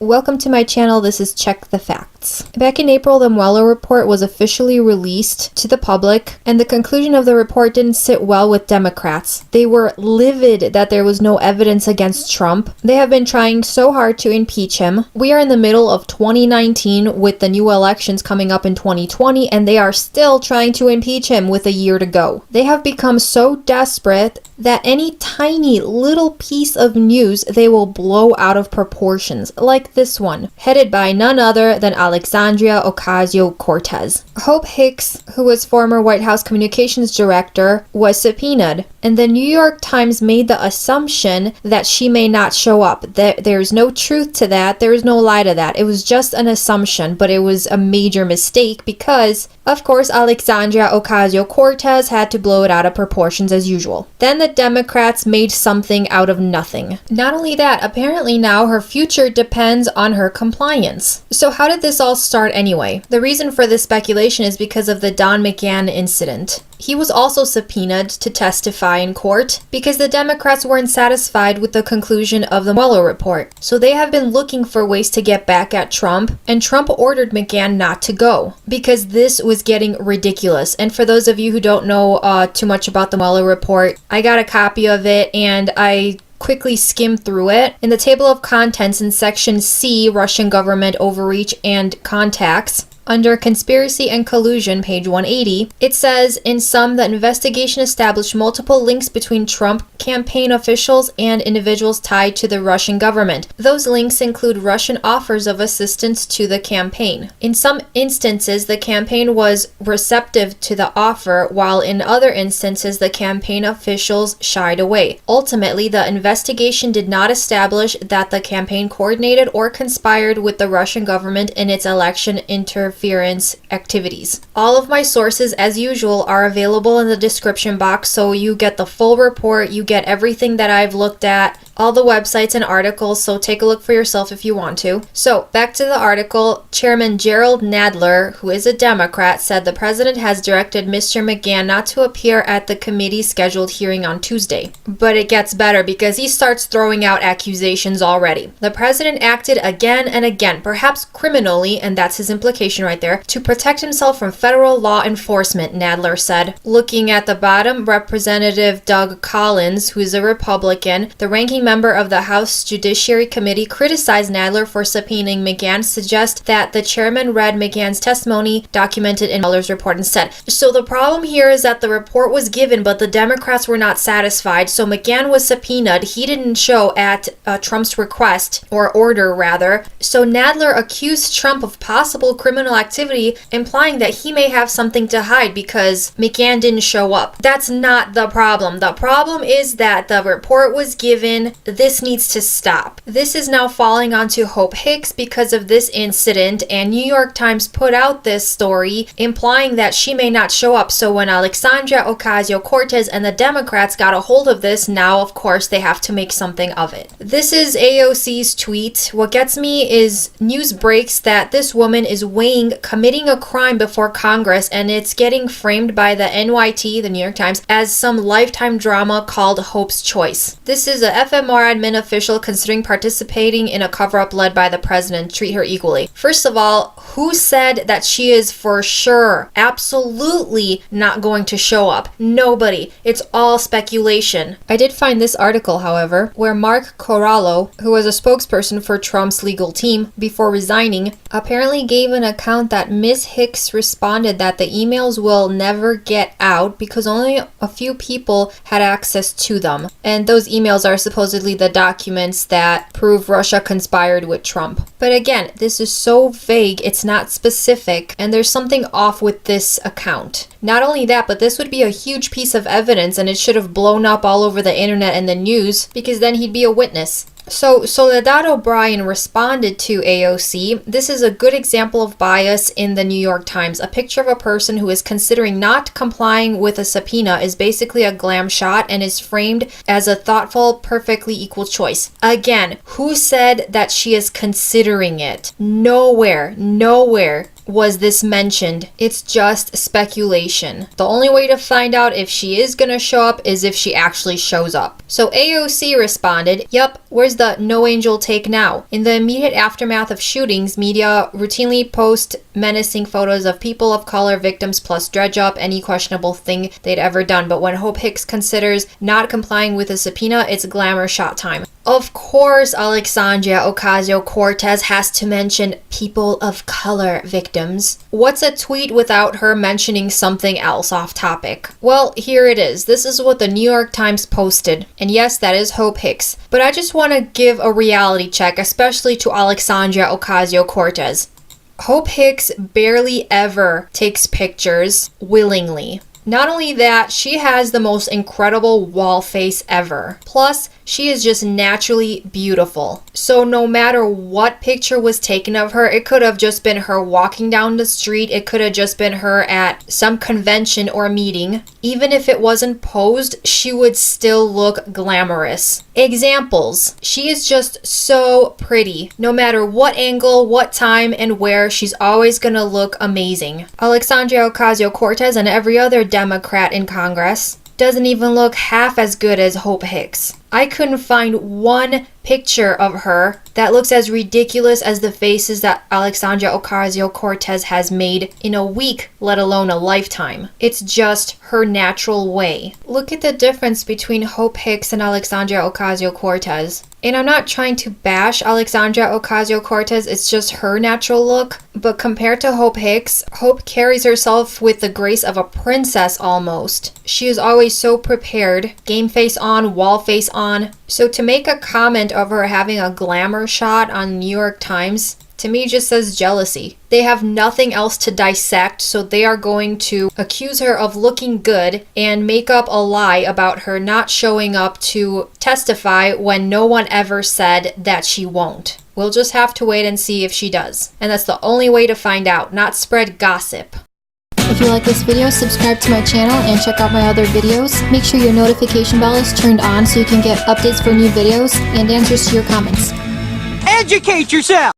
Welcome to my channel. This is Check the Facts. Back in April, the Mueller report was officially released to the public, and the conclusion of the report didn't sit well with Democrats. They were livid that there was no evidence against Trump. They have been trying so hard to impeach him. We are in the middle of 2019 with the new elections coming up in 2020, and they are still trying to impeach him with a year to go. They have become so desperate that any tiny little piece of news they will blow out of proportions, like this one, headed by none other than Alexandria Ocasio-Cortez. Hope Hicks, who was former White House communications director, was subpoenaed, and the New York Times made the assumption that she may not show up. There's no truth to that. There is no lie to that. It was just an assumption, but it was a major mistake because, of course, Alexandria Ocasio-Cortez had to blow it out of proportions as usual. Then the Democrats made something out of nothing. Not only that, apparently now her future depends on her compliance. So how did this all start anyway? The reason for this speculation is because of the Don McGahn incident. He was also subpoenaed to testify in court because the Democrats weren't satisfied with the conclusion of the Mueller report. So they have been looking for ways to get back at Trump, and Trump ordered McGahn not to go because this was getting ridiculous. And for those of you who don't know too much about the Mueller report, I got a copy of it and I quickly skimmed through it. In the table of contents in section C, Russian government overreach and contacts, under Conspiracy and Collusion, page 180, it says, in sum, the investigation established multiple links between Trump campaign officials and individuals tied to the Russian government. Those links include Russian offers of assistance to the campaign. In some instances, the campaign was receptive to the offer, while in other instances, the campaign officials shied away. Ultimately, the investigation did not establish that the campaign coordinated or conspired with the Russian government in its election interference activities. All of my sources, as usual, are available in the description box, so you get the full report, you get everything that I've looked at, all the websites and articles, so take a look for yourself if you want to. So, back to the article. Chairman Gerald Nadler, who is a Democrat, said the president has directed Mr. McGahn not to appear at the committee's scheduled hearing on Tuesday. But it gets better because he starts throwing out accusations already. The president acted again and again, perhaps criminally, and that's his implication right there, to protect himself from federal law enforcement, Nadler said. Looking at the bottom, Representative Doug Collins, who is a Republican, the ranking member of the House Judiciary Committee, criticized Nadler for subpoenaing McGahn, suggest that the chairman read McGahn's testimony documented in Mueller's report instead. So the problem here is that the report was given, but the Democrats were not satisfied, so McGahn was subpoenaed. He didn't show at Trump's request, or order rather. So Nadler accused Trump of possible criminal activity, implying that he may have something to hide because McGahn didn't show up. That's not the problem. The problem is that the report was given. This needs to stop. This is now falling onto Hope Hicks because of this incident, and New York Times put out this story implying that she may not show up. So when Alexandria Ocasio-Cortez and the Democrats got a hold of this, now of course they have to make something of it. This is AOC's tweet. What gets me is news breaks that this woman is weighing committing a crime before Congress, and it's getting framed by the NYT, the New York Times, as some lifetime drama called Hope's Choice. This is a FMR admin official considering participating in a cover-up led by the president. Treat her equally. First of all, who said that she is for sure, absolutely not going to show up? Nobody. It's all speculation. I did find this article, however, where Mark Corallo, who was a spokesperson for Trump's legal team before resigning, apparently gave an account that Ms. Hicks responded that the emails will never get out because only a few people had access to them. And those emails are supposedly the documents that prove Russia conspired with Trump. But again, this is so vague, it's not specific, and there's something off with this account. Not only that, but this would be a huge piece of evidence, and it should have blown up all over the internet and the news because then he'd be a witness. So Soledad O'Brien responded to AOC. This is a good example of bias in the New York Times. A picture of a person who is considering not complying with a subpoena is basically a glam shot and is framed as a thoughtful, perfectly equal choice. Again, who said that she is considering it? Nowhere. was this mentioned. It's just speculation. The only way to find out if she is gonna show up is if she actually shows up. So AOC responded, "Yup, where's the no angel take now?" In the immediate aftermath of shootings, media routinely post menacing photos of people of color victims plus dredge up any questionable thing they'd ever done. But when Hope Hicks considers not complying with a subpoena, it's glamour shot time. Of course, Alexandria Ocasio-Cortez has to mention people of color victims. What's a tweet without her mentioning something else off topic? Well, here it is. This is what the New York Times posted. And yes, that is Hope Hicks. But I just want to give a reality check, especially to Alexandria Ocasio-Cortez. Hope Hicks barely ever takes pictures willingly. Not only that, she has the most incredible wall face ever. Plus, she is just naturally beautiful. So no matter what picture was taken of her, it could have just been her walking down the street, it could have just been her at some convention or meeting. Even if it wasn't posed, she would still look glamorous. Examples. She is just so pretty. No matter what angle, what time, and where, she's always gonna look amazing. Alexandria Ocasio-Cortez and every other Democrat in Congress doesn't even look half as good as Hope Hicks. I couldn't find one picture of her that looks as ridiculous as the faces that Alexandria Ocasio-Cortez has made in a week, let alone a lifetime. It's just her natural way. Look at the difference between Hope Hicks and Alexandria Ocasio-Cortez. And I'm not trying to bash Alexandria Ocasio-Cortez, it's just her natural look. But compared to Hope Hicks, Hope carries herself with the grace of a princess almost. She is always so prepared, game face on, wall face on. So to make a comment of her having a glamour shot on New York Times, to me just says jealousy. They have nothing else to dissect, so they are going to accuse her of looking good and make up a lie about her not showing up to testify when no one ever said that she won't. We'll just have to wait and see if she does. And that's the only way to find out, not spread gossip. If you like this video, subscribe to my channel and check out my other videos. Make sure your notification bell is turned on so you can get updates for new videos and answers to your comments. Educate yourself!